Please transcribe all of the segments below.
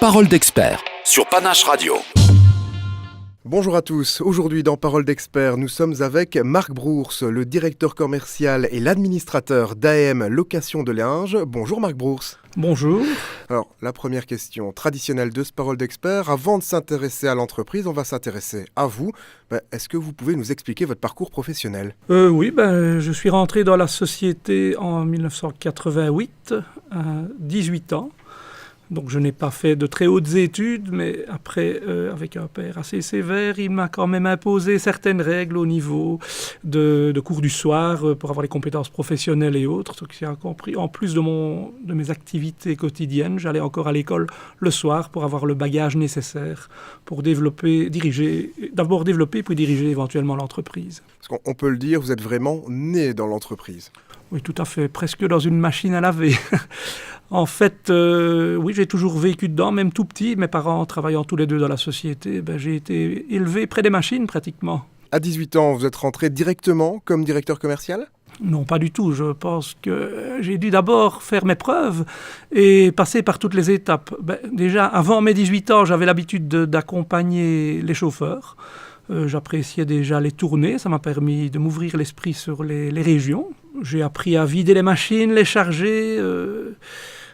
Parole d'expert sur Panache Radio. Bonjour à tous, aujourd'hui dans Parole d'expert, nous sommes avec Marc Brours, le directeur commercial et l'administrateur d'AM Location de Linge. Bonjour Marc Brours. Bonjour. Alors, la première question traditionnelle de ce Parole d'expert, avant de s'intéresser à l'entreprise, on va s'intéresser à vous. Est-ce que vous pouvez nous expliquer votre parcours professionnel ? Oui, je suis rentré dans la société en 1988, à 18 ans. Donc je n'ai pas fait de très hautes études, mais après, avec un père assez sévère, il m'a quand même imposé certaines règles au niveau de cours du soir pour avoir les compétences professionnelles et autres. Donc j'ai compris, en plus de mes activités quotidiennes, j'allais encore à l'école le soir pour avoir le bagage nécessaire pour d'abord développer puis diriger éventuellement l'entreprise. Parce qu'on peut le dire, vous êtes vraiment né dans l'entreprise. Oui, tout à fait, presque dans une machine à laver. En fait, oui, j'ai toujours vécu dedans, même tout petit. Mes parents travaillant tous les deux dans la société, j'ai été élevé près des machines pratiquement. À 18 ans, vous êtes rentré directement comme directeur commercial ? Non, pas du tout. Je pense que j'ai dû d'abord faire mes preuves et passer par toutes les étapes. Déjà, avant mes 18 ans, j'avais l'habitude d'accompagner les chauffeurs. J'appréciais déjà les tournées, ça m'a permis de m'ouvrir l'esprit sur les régions. J'ai appris à vider les machines, les charger.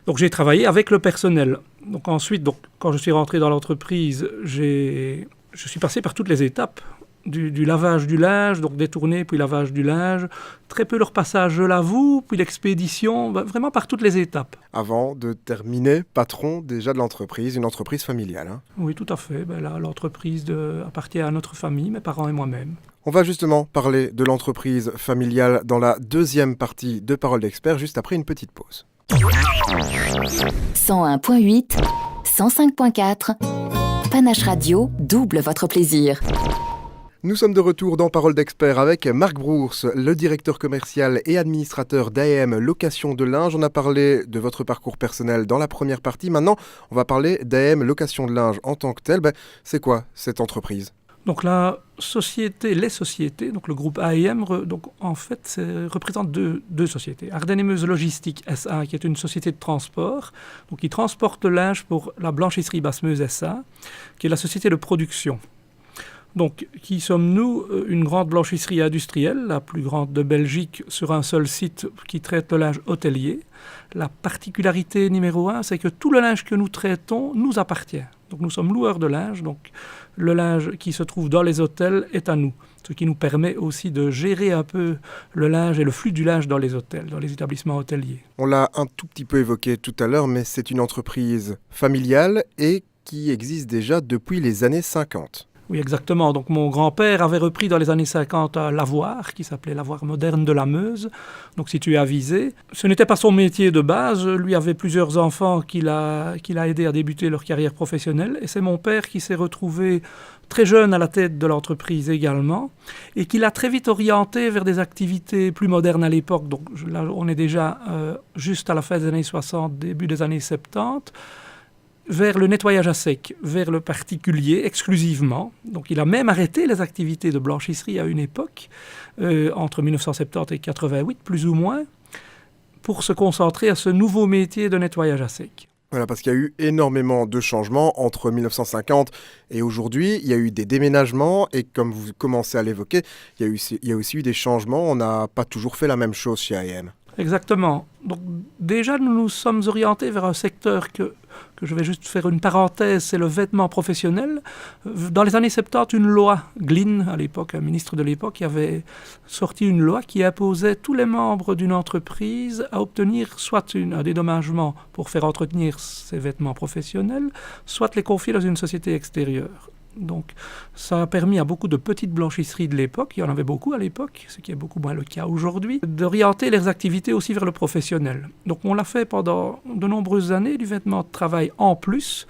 Donc j'ai travaillé avec le personnel. Donc ensuite, quand je suis rentré dans l'entreprise, je suis passé par toutes les étapes. Du lavage du linge, donc des tournées, puis lavage du linge. Très peu de repassage, je l'avoue, puis l'expédition, vraiment par toutes les étapes. Avant de terminer, patron déjà de l'entreprise, une entreprise familiale. Oui, tout à fait. Là, l'entreprise appartient à notre famille, mes parents et moi-même. On va justement parler de l'entreprise familiale dans la deuxième partie de Parole d'expert, juste après une petite pause. 101.8, 105.4, Panache Radio, double votre plaisir. Nous sommes de retour dans Parole d'expert avec Marc Brours, le directeur commercial et administrateur d'AM Location de Linge. On a parlé de votre parcours personnel dans la première partie. Maintenant, on va parler d'AM Location de Linge en tant que tel. C'est quoi cette entreprise ? Donc les sociétés, donc le groupe AEM, en fait, représente deux sociétés. Ardennes et Meuse Logistique SA, qui est une société de transport, donc qui transporte le linge pour la blanchisserie Basse-Meuse SA, qui est la société de production. Donc, qui sommes-nous ? Une grande blanchisserie industrielle, la plus grande de Belgique, sur un seul site qui traite le linge hôtelier. La particularité numéro 1, c'est que tout le linge que nous traitons nous appartient. Donc, nous sommes loueurs de linge, donc le linge qui se trouve dans les hôtels est à nous. Ce qui nous permet aussi de gérer un peu le linge et le flux du linge dans les hôtels, dans les établissements hôteliers. On l'a un tout petit peu évoqué tout à l'heure, mais c'est une entreprise familiale et qui existe déjà depuis les années 50. Oui, exactement. Donc, mon grand-père avait repris dans les années 50 un lavoir qui s'appelait Lavoir Moderne de la Meuse, donc situé à Visé. Ce n'était pas son métier de base. Lui avait plusieurs enfants qu'il a aidé à débuter leur carrière professionnelle. Et c'est mon père qui s'est retrouvé très jeune à la tête de l'entreprise également et qui l'a très vite orienté vers des activités plus modernes à l'époque. Donc là, on est déjà juste à la fin des années 60, début des années 70. Vers le nettoyage à sec, vers le particulier exclusivement. Donc il a même arrêté les activités de blanchisserie à une époque, entre 1970 et 88 plus ou moins, pour se concentrer à ce nouveau métier de nettoyage à sec. Voilà, parce qu'il y a eu énormément de changements entre 1950 et aujourd'hui. Il y a eu des déménagements et comme vous commencez à l'évoquer, il y a aussi eu des changements. On n'a pas toujours fait la même chose chez AM. Exactement. Donc déjà, nous nous sommes orientés vers un secteur que je vais juste faire une parenthèse, c'est le vêtement professionnel. Dans les années 70, une loi, Glynn, à l'époque, un ministre de l'époque, avait sorti une loi qui imposait tous les membres d'une entreprise à obtenir soit un dédommagement pour faire entretenir ses vêtements professionnels, soit les confier dans une société extérieure. Donc, ça a permis à beaucoup de petites blanchisseries de l'époque, il y en avait beaucoup à l'époque, ce qui est beaucoup moins le cas aujourd'hui, d'orienter leurs activités aussi vers le professionnel. Donc, on l'a fait pendant de nombreuses années, du vêtement de travail en plus,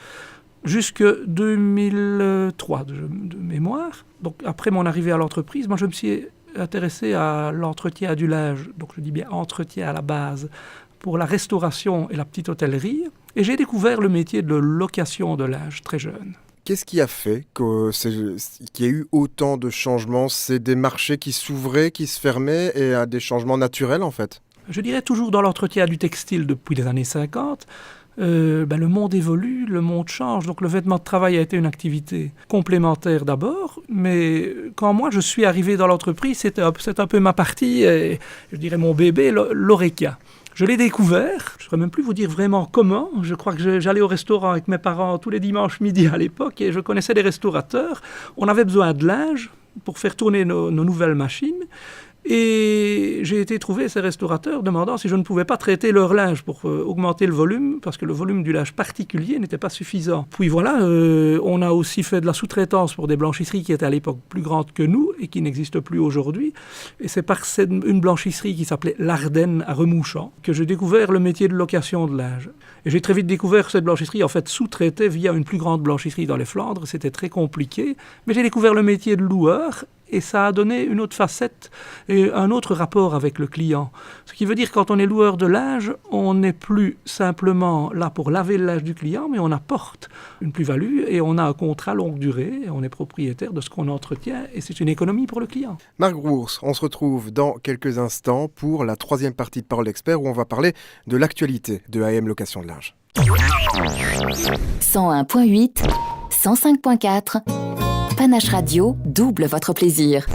jusque 2003 de mémoire. Donc, après mon arrivée à l'entreprise, moi, je me suis intéressé à l'entretien du linge, donc je dis bien entretien à la base, pour la restauration et la petite hôtellerie, et j'ai découvert le métier de location de linge très jeune. Qu'est-ce qui a fait qu'il y ait eu autant de changements ? C'est des marchés qui s'ouvraient, qui se fermaient et des changements naturels en fait ? Je dirais toujours dans l'entretien du textile depuis les années 50, le monde évolue, le monde change. Donc le vêtement de travail a été une activité complémentaire d'abord, mais quand moi je suis arrivé dans l'entreprise, c'est un peu ma partie, et, je dirais mon bébé, l'Oreca. Je l'ai découvert, je ne saurais même plus vous dire vraiment comment. Je crois que j'allais au restaurant avec mes parents tous les dimanches midi à l'époque et je connaissais les restaurateurs. On avait besoin de linge pour faire tourner nos nouvelles machines. Et j'ai été trouver ces restaurateurs demandant si je ne pouvais pas traiter leur linge pour augmenter le volume, parce que le volume du linge particulier n'était pas suffisant. Puis voilà, on a aussi fait de la sous-traitance pour des blanchisseries qui étaient à l'époque plus grandes que nous et qui n'existent plus aujourd'hui. Et c'est par une blanchisserie qui s'appelait l'Ardenne à Remouchant que j'ai découvert le métier de location de linge. Et j'ai très vite découvert que cette blanchisserie en fait sous-traitait via une plus grande blanchisserie dans les Flandres. C'était très compliqué, mais j'ai découvert le métier de loueur. Et ça a donné une autre facette et un autre rapport avec le client. Ce qui veut dire que quand on est loueur de linge, on n'est plus simplement là pour laver le linge du client, mais on apporte une plus-value et on a un contrat longue durée et on est propriétaire de ce qu'on entretient et c'est une économie pour le client. Marc Brours, on se retrouve dans quelques instants pour la troisième partie de Parole d'Expert où on va parler de l'actualité de AM Location de Linge. 101.8, 105.4, Panache Radio, double votre plaisir.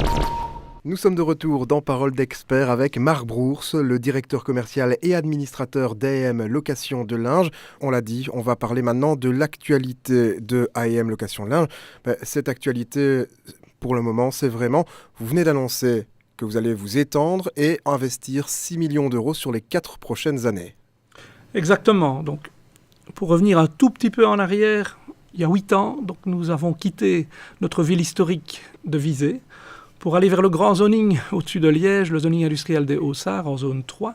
Nous sommes de retour dans Parole d'Expert avec Marc Brours, le directeur commercial et administrateur d'AM Location de Linge. On l'a dit, on va parler maintenant de l'actualité de AM Location de Linge. Cette actualité, pour le moment, c'est vraiment, vous venez d'annoncer que vous allez vous étendre et investir 6 millions d'euros sur les 4 prochaines années. Exactement. Donc, pour revenir un tout petit peu en arrière, il y a 8 ans, donc nous avons quitté notre ville historique de Visé pour aller vers le grand zoning au-dessus de Liège, le zoning industriel des Hauts-Sarts en zone 3,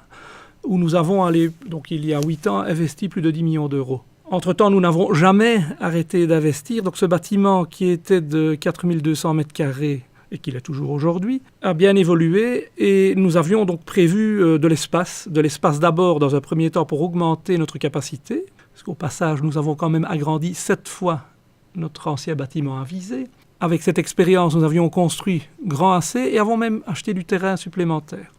où nous avons, donc il y a 8 ans, investi plus de 10 millions d'euros. Entre-temps, nous n'avons jamais arrêté d'investir. Donc ce bâtiment qui était de 4200 mètres carrés et qu'il est toujours aujourd'hui, a bien évolué et nous avions donc prévu de l'espace d'abord dans un premier temps pour augmenter notre capacité. Parce qu'au passage, nous avons quand même agrandi 7 fois notre ancien bâtiment à Visé. Avec cette expérience, nous avions construit grand assez et avons même acheté du terrain supplémentaire.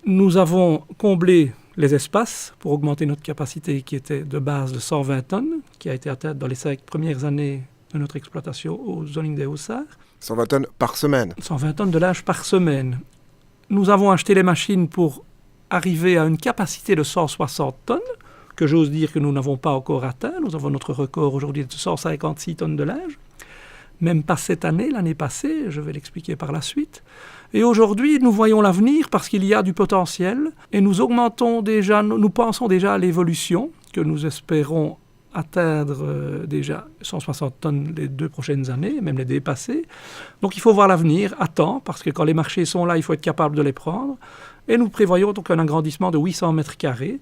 Nous avons comblé les espaces pour augmenter notre capacité qui était de base de 120 tonnes, qui a été atteinte dans les 5 premières années de notre exploitation au zoning des Hauts-Sarts. 120 tonnes par semaine. 120 tonnes de linge par semaine. Nous avons acheté les machines pour arriver à une capacité de 160 tonnes, que j'ose dire que nous n'avons pas encore atteint. Nous avons notre record aujourd'hui de 156 tonnes de linge. Même pas cette année, l'année passée, je vais l'expliquer par la suite. Et aujourd'hui, nous voyons l'avenir parce qu'il y a du potentiel et nous pensons déjà à l'évolution que nous espérons atteindre déjà 160 tonnes les 2 prochaines années, même les dépasser. Donc il faut voir l'avenir à temps parce que quand les marchés sont là, il faut être capable de les prendre. Et nous prévoyons donc un agrandissement de 800 mètres carrés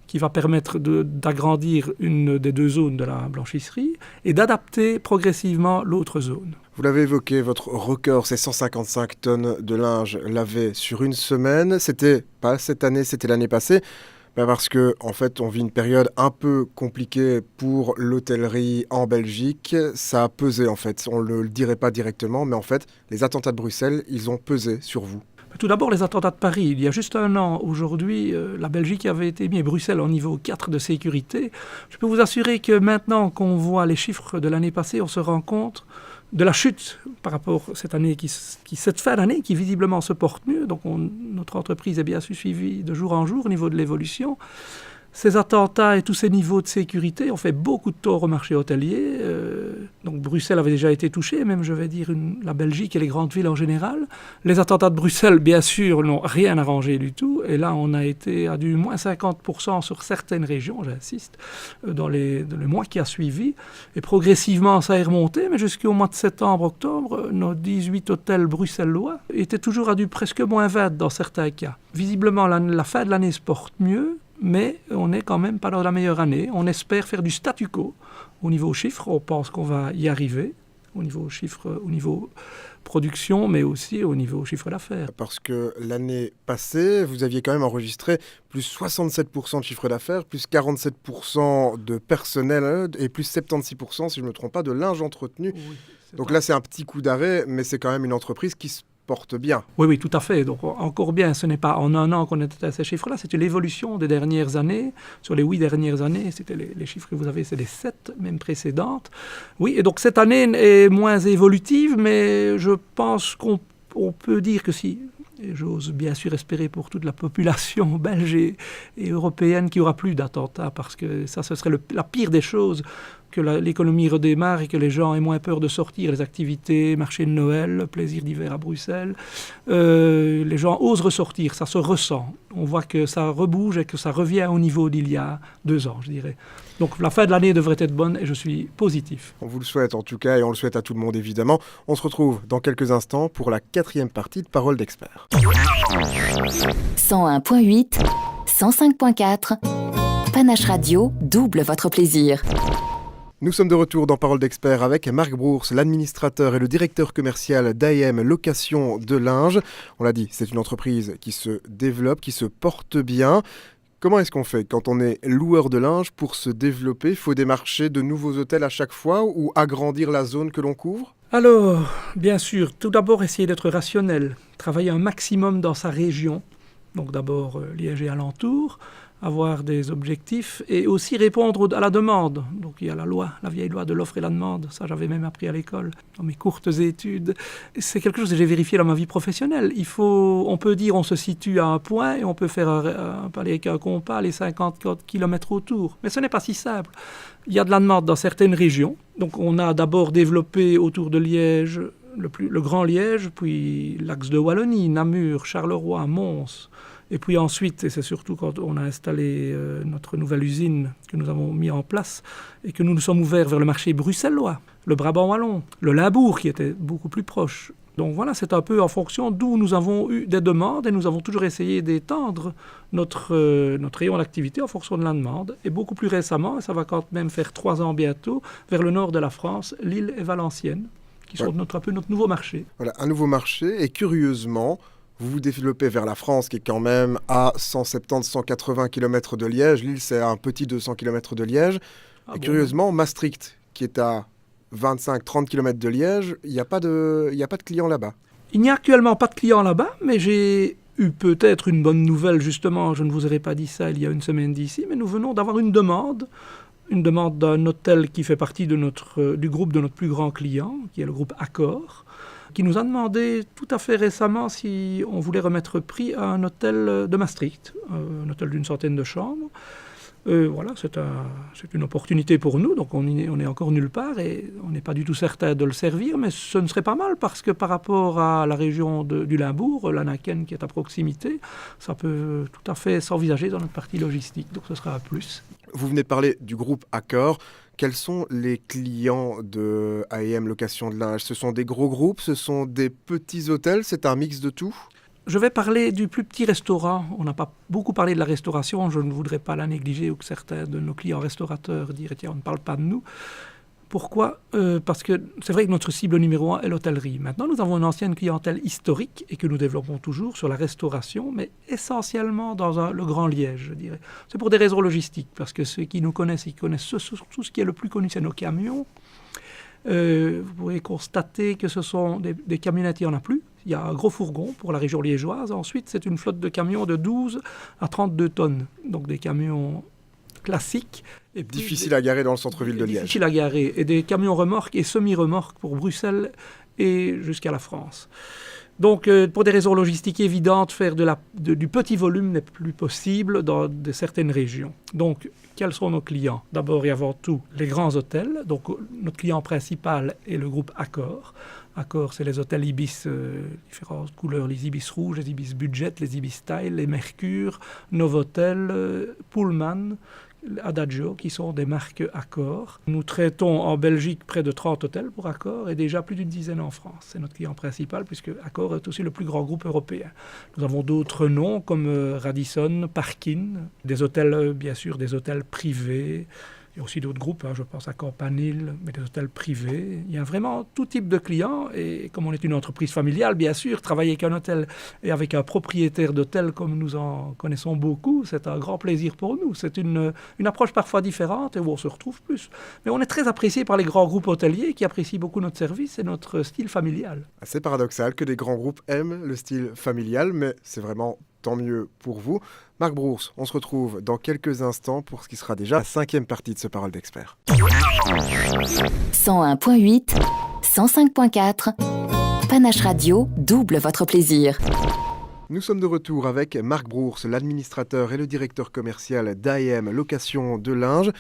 qui va permettre d'agrandir une des 2 zones de la blanchisserie et d'adapter progressivement l'autre zone. Vous l'avez évoqué, votre record, c'est 155 tonnes de linge lavé sur une semaine. C'était pas cette année, c'était l'année passée. Parce que en fait, on vit une période un peu compliquée pour l'hôtellerie en Belgique. Ça a pesé en fait. On ne le dirait pas directement, mais en fait, les attentats de Bruxelles, ils ont pesé sur vous. Tout d'abord, les attentats de Paris. Il y a juste un an, aujourd'hui, la Belgique avait été mise, Bruxelles, au niveau 4 de sécurité. Je peux vous assurer que maintenant qu'on voit les chiffres de l'année passée, on se rend compte de la chute par rapport à cette année, cette fin d'année qui visiblement se porte mieux. Donc notre entreprise est bien suivie de jour en jour au niveau de l'évolution. Ces attentats et tous ces niveaux de sécurité ont fait beaucoup de tort au marché hôtelier. Donc Bruxelles avait déjà été touchée, même je vais dire la Belgique et les grandes villes en général. Les attentats de Bruxelles, bien sûr, n'ont rien arrangé du tout. Et là, on a été à du moins 50% sur certaines régions, j'insiste, dans le mois qui a suivi. Et progressivement, ça est remonté, mais jusqu'au mois de septembre-octobre, nos 18 hôtels bruxellois étaient toujours à du presque moins 20 dans certains cas. Visiblement, la fin de l'année se porte mieux. Mais on n'est quand même pas dans la meilleure année. On espère faire du statu quo au niveau chiffres. On pense qu'on va y arriver au niveau chiffres, au niveau production, mais aussi au niveau chiffre d'affaires. Parce que l'année passée, vous aviez quand même enregistré plus 67% de chiffre d'affaires, plus 47% de personnel et plus 76%, si je ne me trompe pas, de linge entretenu. Oui, donc là, c'est un petit coup d'arrêt, mais c'est quand même une entreprise qui se porte bien. Oui, oui, tout à fait. Donc encore bien, ce n'est pas en un an qu'on était à ces chiffres-là, c'était l'évolution des dernières années. Sur les 8 dernières années, c'était les chiffres que vous avez, c'est les 7 même précédentes. Oui, et donc cette année est moins évolutive, mais je pense qu'on peut dire que si... Et j'ose bien sûr espérer pour toute la population belge et européenne qu'il n'y aura plus d'attentats, parce que ça, ce serait la pire des choses, que l'économie redémarre et que les gens aient moins peur de sortir, les activités, marché de Noël, plaisir d'hiver à Bruxelles. Les gens osent ressortir, ça se ressent. On voit que ça rebouge et que ça revient au niveau d'il y a 2 ans, je dirais. Donc la fin de l'année devrait être bonne et je suis positif. On vous le souhaite en tout cas et on le souhaite à tout le monde évidemment. On se retrouve dans quelques instants pour la 4e partie de Parole d'expert. 101.8, 105.4, Panache Radio double votre plaisir. Nous sommes de retour dans Parole d'expert avec Marc Brours, l'administrateur et le directeur commercial d'AEM Location de Linge. On l'a dit, c'est une entreprise qui se développe, qui se porte bien. Comment est-ce qu'on fait quand on est loueur de linge pour se développer? Il faut démarcher de nouveaux hôtels à chaque fois ou agrandir la zone que l'on couvre? Alors, bien sûr, tout d'abord essayer d'être rationnel, travailler un maximum dans sa région, donc d'abord Liège et alentours, avoir des objectifs et aussi répondre à la demande. Donc il y a la vieille loi de l'offre et la demande, ça j'avais même appris à l'école, dans mes courtes études. C'est quelque chose que j'ai vérifié dans ma vie professionnelle. On peut dire on se situe à un point et on peut faire aller avec un compas les 50 km autour. Mais ce n'est pas si simple. Il y a de la demande dans certaines régions. Donc on a d'abord développé autour de Liège, le Grand Liège, puis l'axe de Wallonie, Namur, Charleroi, Mons. Et puis ensuite, et c'est surtout quand on a installé notre nouvelle usine que nous avons mis en place et que nous nous sommes ouverts vers le marché bruxellois, le Brabant wallon, le Limbourg qui était beaucoup plus proche. Donc voilà, c'est un peu en fonction d'où nous avons eu des demandes et nous avons toujours essayé d'étendre notre rayon d'activité en fonction de la demande. Et beaucoup plus récemment, et ça va quand même faire 3 ans bientôt, vers le nord de la France, Lille et Valenciennes, qui sont un peu notre nouveau marché. Voilà, un nouveau marché et curieusement... Vous vous développez vers la France qui est quand même à 170-180 km de Liège. Lille, c'est un petit 200 km de Liège. Et curieusement, Maastricht, qui est à 25-30 km de Liège, il n'y a pas de clients là-bas. Il n'y a actuellement pas de clients là-bas, mais j'ai eu peut-être une bonne nouvelle, justement. Je ne vous aurais pas dit ça il y a une semaine d'ici, mais nous venons d'avoir une demande d'un hôtel qui fait partie du groupe de notre plus grand client, qui est le groupe Accor, qui nous a demandé tout à fait récemment si on voulait remettre prix à un hôtel de Maastricht, un hôtel d'une centaine de chambres. Voilà, c'est une opportunité pour nous, donc on est encore nulle part et on n'est pas du tout certain de le servir, mais ce ne serait pas mal parce que par rapport à la région du Limbourg, l'Anaken qui est à proximité, ça peut tout à fait s'envisager dans notre partie logistique, donc ce sera un plus. Vous venez de parler du groupe Accor. Quels sont les clients de AEM Location de Linge? Ce sont des gros groupes, ce sont des petits hôtels, c'est un mix de tout? Je vais parler du plus petit restaurant. On n'a pas beaucoup parlé de la restauration, je ne voudrais pas la négliger ou que certains de nos clients restaurateurs diraient tiens, on ne parle pas de nous. Pourquoi? Parce que c'est vrai que notre cible numéro 1 est l'hôtellerie. Maintenant, nous avons une ancienne clientèle historique et que nous développons toujours sur la restauration, mais essentiellement dans le Grand Liège, je dirais. C'est pour des raisons logistiques, parce que ceux qui nous connaissent, ils connaissent surtout ce qui est le plus connu, c'est nos camions. Vous pouvez constater que ce sont des camionnettes, il n'y en a plus. Il y a un gros fourgon pour la région liégeoise. Ensuite, c'est une flotte de camions de 12 à 32 tonnes, donc des camions classiques. Et difficile à garer dans le centre-ville de Liège. Difficile à garer. Et des camions remorques et semi-remorques pour Bruxelles et jusqu'à la France. Donc, pour des raisons logistiques évidentes, faire du petit volume n'est plus possible dans certaines régions. Donc, quels sont nos clients? D'abord et avant tout, les grands hôtels. Donc, notre client principal est le groupe Accor. Accor, c'est les hôtels Ibis, différentes couleurs, les Ibis rouges, les Ibis budget, les Ibis style, les Mercure, Novotel, Pullman, Adagio, qui sont des marques Accor. Nous traitons en Belgique près de 30 hôtels pour Accor et déjà plus d'une dizaine en France. C'est notre client principal puisque Accor est aussi le plus grand groupe européen. Nous avons d'autres noms comme Radisson, Parkin, des hôtels, bien sûr, des hôtels privés, Il y a aussi d'autres groupes, je pense à Campanile, mais des hôtels privés. Il y a vraiment tout type de clients. Et comme on est une entreprise familiale, bien sûr, travailler avec un hôtel et avec un propriétaire d'hôtel comme nous en connaissons beaucoup, c'est un grand plaisir pour nous. C'est une approche parfois différente et où on se retrouve plus. Mais on est très apprécié par les grands groupes hôteliers qui apprécient beaucoup notre service et notre style familial. C'est paradoxal que des grands groupes aiment le style familial, mais c'est vraiment tant mieux pour vous. Marc Brours, on se retrouve dans quelques instants pour ce qui sera déjà la 5e partie de ce Parole d'Expert. 101.8, 105.4, Panache Radio double votre plaisir. Nous sommes de retour avec Marc Brours, l'administrateur et le directeur commercial d'AEM Location de Linge.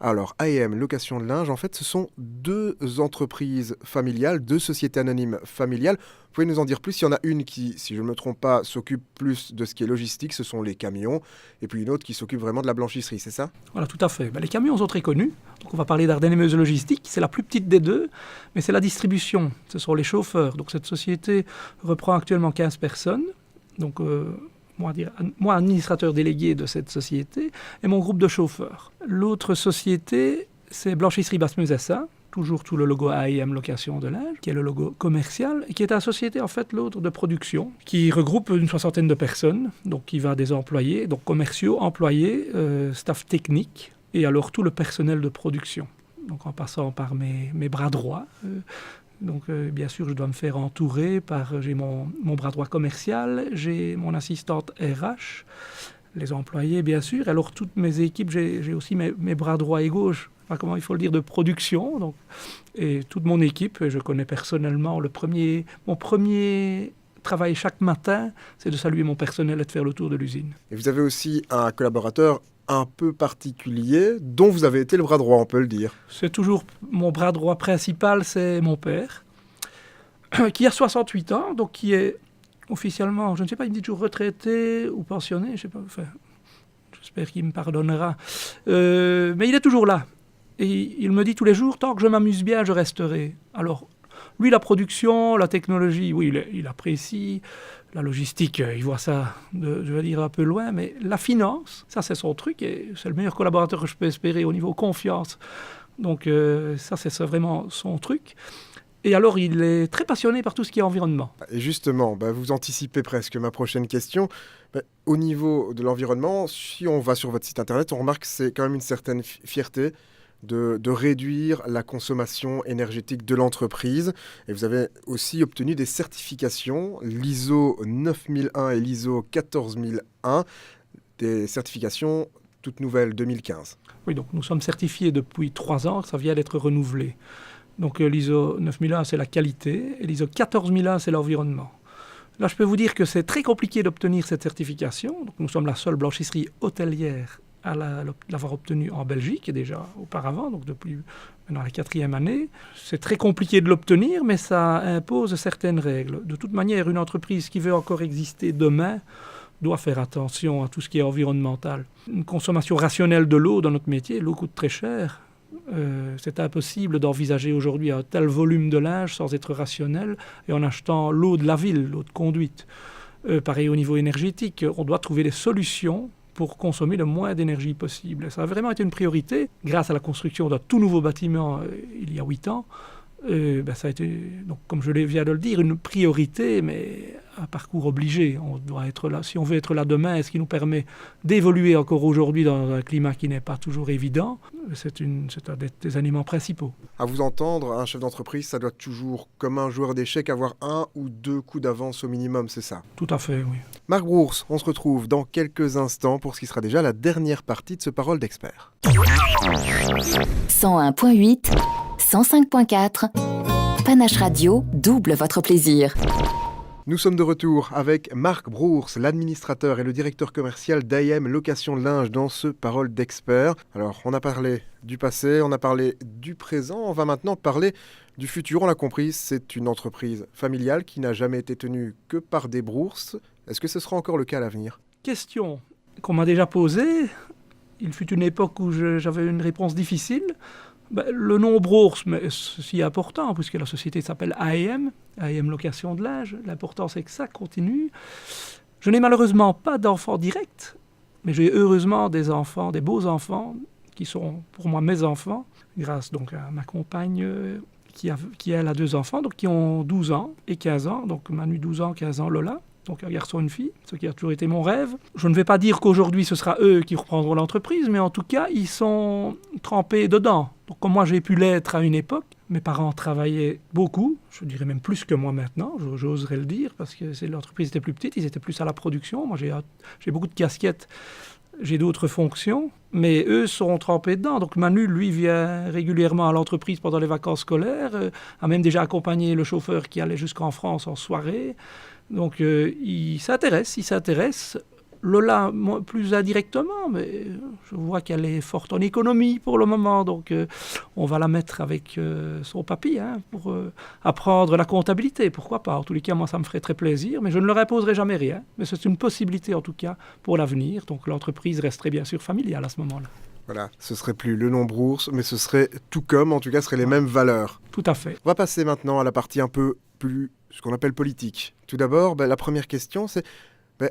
Alors, AEM Location de Linge, en fait, ce sont 2 entreprises familiales, 2 sociétés anonymes familiales. Vous pouvez nous en dire plus? Il y en a une qui, si je ne me trompe pas, s'occupe plus de ce qui est logistique, ce sont les camions, et puis une autre qui s'occupe vraiment de la blanchisserie, c'est ça? Voilà, tout à fait. Les camions sont très connus. Donc on va parler d'Ardennes et Meuse Logistique. C'est la plus petite des 2, mais c'est la distribution. Ce sont les chauffeurs. Donc cette société reprend actuellement 15 personnes. Donc moi, administrateur délégué de cette société, et mon groupe de chauffeurs. L'autre société, c'est Blanchisserie Basse-Meuse SA, toujours sous le logo AEM Location de Linge, qui est le logo commercial, et qui est la société, en fait, l'autre de production, qui regroupe une 60aine de personnes, donc qui va des employés, donc commerciaux, employés, staff technique, et alors tout le personnel de production. Donc en passant par mes bras droits. Donc, bien sûr, je dois me faire entourer par... J'ai mon bras droit commercial, j'ai mon assistante RH, les employés, bien sûr. Alors, toutes mes équipes, j'ai aussi mes bras droit et gauche, enfin, comment il faut le dire, de production. Donc, et toute mon équipe, je connais personnellement mon premier travail chaque matin, c'est de saluer mon personnel et de faire le tour de l'usine. Et vous avez aussi un collaborateur un peu particulier, dont vous avez été le bras droit, on peut le dire. C'est toujours mon bras droit principal, c'est mon père, qui a 68 ans, donc qui est officiellement, je ne sais pas, il me dit toujours retraité ou pensionné, je ne sais pas, enfin, j'espère qu'il me pardonnera. Mais il est toujours là. Et il me dit tous les jours, tant que je m'amuse bien, je resterai. Alors, lui, la production, la technologie, oui, il apprécie. La logistique, il voit ça, je vais dire, un peu loin, mais la finance, ça c'est son truc, et c'est le meilleur collaborateur que je peux espérer au niveau confiance. Donc ça c'est vraiment son truc. Et alors il est très passionné par tout ce qui est environnement. Et justement, vous anticipez presque ma prochaine question. Au niveau de l'environnement, si on va sur votre site internet, on remarque que c'est quand même une certaine fierté de réduire la consommation énergétique de l'entreprise. Et vous avez aussi obtenu des certifications, l'ISO 9001 et l'ISO 14001, des certifications toutes nouvelles 2015. Oui, donc nous sommes certifiés depuis 3 ans, ça vient d'être renouvelé. Donc l'ISO 9001, c'est la qualité, et l'ISO 14001, c'est l'environnement. Là, je peux vous dire que c'est très compliqué d'obtenir cette certification. Donc, nous sommes la seule blanchisserie hôtelière à l'avoir obtenue en Belgique, et déjà auparavant, donc depuis maintenant la 4e année. C'est très compliqué de l'obtenir, mais ça impose certaines règles. De toute manière, une entreprise qui veut encore exister demain doit faire attention à tout ce qui est environnemental. Une consommation rationnelle de l'eau dans notre métier, l'eau coûte très cher. C'est impossible d'envisager aujourd'hui un tel volume de linge sans être rationnel et en achetant l'eau de la ville, l'eau de conduite. Pareil au niveau énergétique, on doit trouver des solutions pour consommer le moins d'énergie possible. Ça a vraiment été une priorité. Grâce à la construction d'un tout nouveau bâtiment il y a 8 ans, ça a été, donc, comme je viens de le dire, une priorité, mais un parcours obligé. On doit être là, si on veut être là demain, ce qui nous permet d'évoluer encore aujourd'hui dans un climat qui n'est pas toujours évident, c'est un des éléments principaux. À vous entendre, un chef d'entreprise, ça doit toujours, comme un joueur d'échecs, avoir 1 ou 2 coups d'avance au minimum, c'est ça? Tout à fait, oui. Marc Brours, on se retrouve dans quelques instants pour ce qui sera déjà la dernière partie de ce Parole d'Expert. 101.8, 105.4, Panache Radio double votre plaisir. Nous sommes de retour avec Marc Brours, l'administrateur et le directeur commercial d'AEM Location de Linge dans ce Parole d'Expert. Alors, on a parlé du passé, on a parlé du présent, on va maintenant parler du futur. On l'a compris, c'est une entreprise familiale qui n'a jamais été tenue que par des Brours. Est-ce que ce sera encore le cas à l'avenir? Question qu'on m'a déjà posée. Il fut une époque où j'avais une réponse difficile. Le nom Brours, mais c'est si important, puisque la société s'appelle AEM Location de Linge. L'important, c'est que ça continue. Je n'ai malheureusement pas d'enfants directs, mais j'ai heureusement des enfants, des beaux enfants, qui sont pour moi mes enfants, grâce donc à ma compagne qui elle a 2 enfants, donc qui ont 12 ans et 15 ans, donc Manu 12 ans, 15 ans, Lola. Donc un garçon et une fille, ce qui a toujours été mon rêve. Je ne vais pas dire qu'aujourd'hui ce sera eux qui reprendront l'entreprise, mais en tout cas ils sont trempés dedans. Donc comme moi j'ai pu l'être à une époque, mes parents travaillaient beaucoup, je dirais même plus que moi maintenant, j'oserais le dire, parce que l'entreprise était plus petite, ils étaient plus à la production. Moi j'ai beaucoup de casquettes, j'ai d'autres fonctions, mais eux sont trempés dedans. Donc Manu, lui, vient régulièrement à l'entreprise pendant les vacances scolaires, a même déjà accompagné le chauffeur qui allait jusqu'en France en soirée. Donc il s'intéresse. Lola, plus indirectement, mais je vois qu'elle est forte en économie pour le moment. Donc on va la mettre avec son papy pour apprendre la comptabilité. Pourquoi pas? En tous les cas, moi, ça me ferait très plaisir. Mais je ne leur imposerai jamais rien. Mais c'est une possibilité, en tout cas, pour l'avenir. Donc l'entreprise resterait bien sûr familiale à ce moment-là. Voilà, ce serait plus le nom Brours, mais ce serait tout comme, en tout cas, ce seraient les mêmes valeurs. Tout à fait. On va passer maintenant à la partie un peu plus, ce qu'on appelle politique. Tout d'abord, la première question, c'est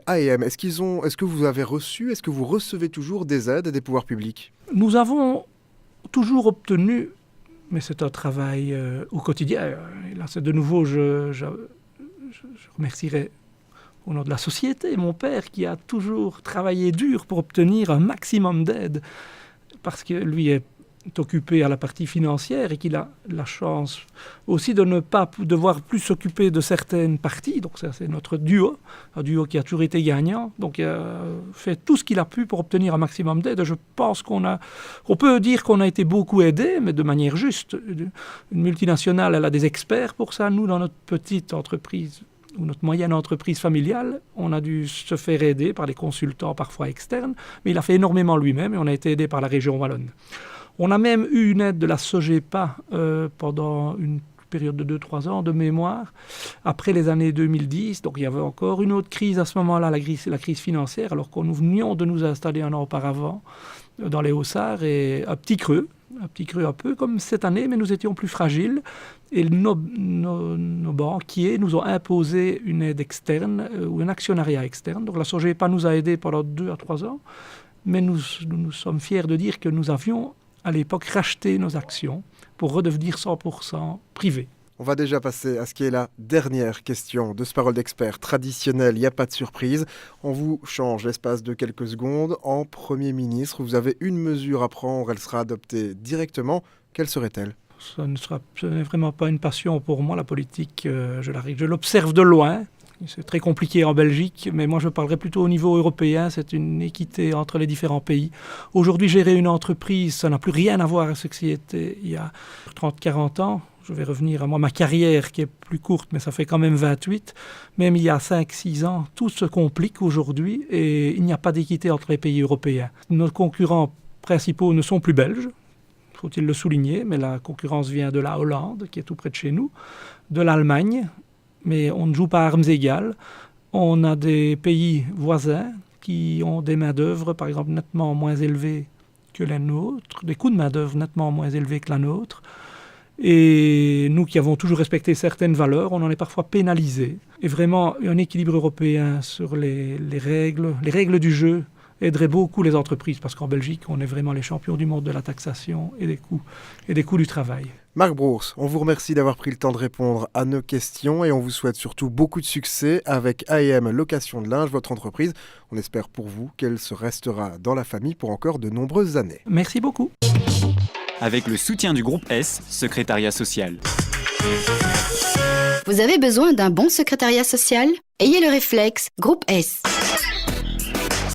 A&M, est-ce que vous avez reçu, est-ce que vous recevez toujours des aides des pouvoirs publics? Nous avons toujours obtenu, mais c'est un travail au quotidien, et là c'est de nouveau, je remercierai au nom de la société, mon père qui a toujours travaillé dur pour obtenir un maximum d'aide, parce que lui est occupé à la partie financière et qu'il a la chance aussi de ne pas devoir plus s'occuper de certaines parties. Donc ça, c'est notre duo, un duo qui a toujours été gagnant. Donc il a fait tout ce qu'il a pu pour obtenir un maximum d'aide. Je pense qu'on peut dire qu'on a été beaucoup aidé, mais de manière juste. Une multinationale, elle a des experts pour ça. Nous, dans notre petite entreprise ou notre moyenne entreprise familiale, on a dû se faire aider par des consultants parfois externes, mais il a fait énormément lui-même et on a été aidé par la région wallonne. On a même eu une aide de la SOGEPA pendant une période de 2-3 ans de mémoire, après les années 2010. Donc il y avait encore une autre crise à ce moment-là, la crise financière, alors que nous venions de nous installer un an auparavant dans les Hauts-Sarts, et un petit creux un peu comme cette année, mais nous étions plus fragiles. Et nos banquiers nous ont imposé une aide externe ou un actionnariat externe. Donc la SOGEPA nous a aidés pendant 2 à 3 ans, mais nous sommes fiers de dire que nous avions à l'époque racheter nos actions pour redevenir 100% privés. On va déjà passer à ce qui est la dernière question de ce Parole d'expert traditionnel, il n'y a pas de surprise. On vous change l'espace de quelques secondes. En Premier ministre, vous avez une mesure à prendre, elle sera adoptée directement. Quelle serait-elle ? Ce n'est vraiment pas une passion pour moi, la politique. Je l'observe de loin. C'est très compliqué en Belgique, mais moi je parlerai plutôt au niveau européen. C'est une équité entre les différents pays. Aujourd'hui, gérer une entreprise, ça n'a plus rien à voir avec ce qui était il y a 30-40 ans. Je vais revenir à ma carrière qui est plus courte, mais ça fait quand même 28. Même il y a 5-6 ans, tout se complique aujourd'hui et il n'y a pas d'équité entre les pays européens. Nos concurrents principaux ne sont plus belges, faut-il le souligner, mais la concurrence vient de la Hollande, qui est tout près de chez nous, de l'Allemagne, mais on ne joue pas à armes égales. On a des pays voisins qui ont des main-d'œuvre, par exemple, nettement moins élevées que la nôtre, des coûts de main-d'œuvre nettement moins élevés que la nôtre. Et nous qui avons toujours respecté certaines valeurs, on en est parfois pénalisés. Et vraiment, un équilibre européen sur les règles du jeu aiderait beaucoup les entreprises, parce qu'en Belgique, on est vraiment les champions du monde de la taxation et des coûts du travail. Marc Brours, on vous remercie d'avoir pris le temps de répondre à nos questions et on vous souhaite surtout beaucoup de succès avec A&M Location de Linge, votre entreprise. On espère pour vous qu'elle se restera dans la famille pour encore de nombreuses années. Merci beaucoup. Avec le soutien du groupe S, Secrétariat Social. Vous avez besoin d'un bon secrétariat social ? Ayez le réflexe, groupe S.